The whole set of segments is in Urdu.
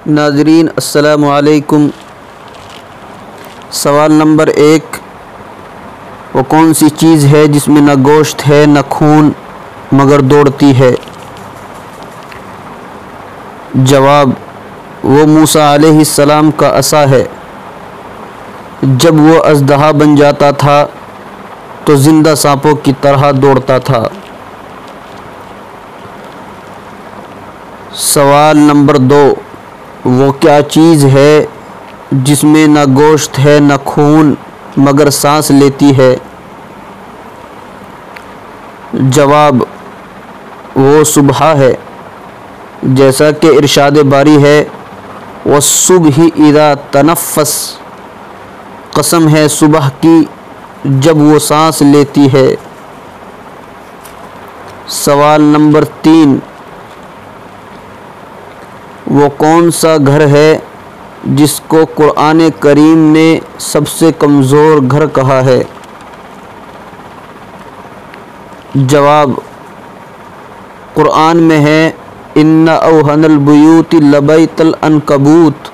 ناظرین السلام علیکم۔ سوال نمبر 1، وہ کون سی چیز ہے جس میں نہ گوشت ہے نہ خون مگر دوڑتی ہے؟ جواب، وہ موسیٰ علیہ السلام کا عصا ہے۔ جب وہ اژدہا بن جاتا تھا تو زندہ سانپوں کی طرح دوڑتا تھا۔ سوال نمبر 2، وہ کیا چیز ہے جس میں نہ گوشت ہے نہ خون مگر سانس لیتی ہے؟ جواب، وہ صبح ہے، جیسا کہ ارشاد باری ہے وَالصُّبْحِ اِذَا تَنَفَّسَ، قسم ہے صبح کی جب وہ سانس لیتی ہے۔ سوال نمبر 3، وہ کون سا گھر ہے جس کو قرآن کریم نے سب سے کمزور گھر کہا ہے؟ جواب، قرآن میں ہے اِنَّ أَوْهَنَ الْبُيُوتِ لَبَيْتَ الْعَنْكَبُوتِ،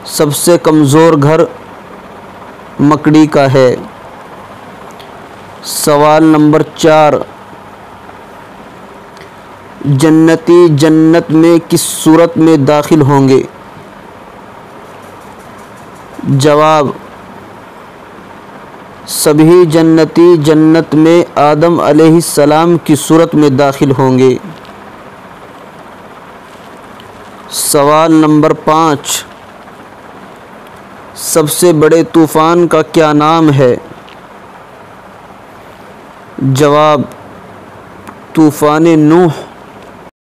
سب سے کمزور گھر مکڑی کا ہے۔ سوال نمبر 4، جنتی جنت میں کس صورت میں داخل ہوں گے؟ جواب، سبھی جنتی جنت میں آدم علیہ السلام کی صورت میں داخل ہوں گے۔ سوال نمبر 5، سب سے بڑے طوفان کا کیا نام ہے؟ جواب، طوفان نوح۔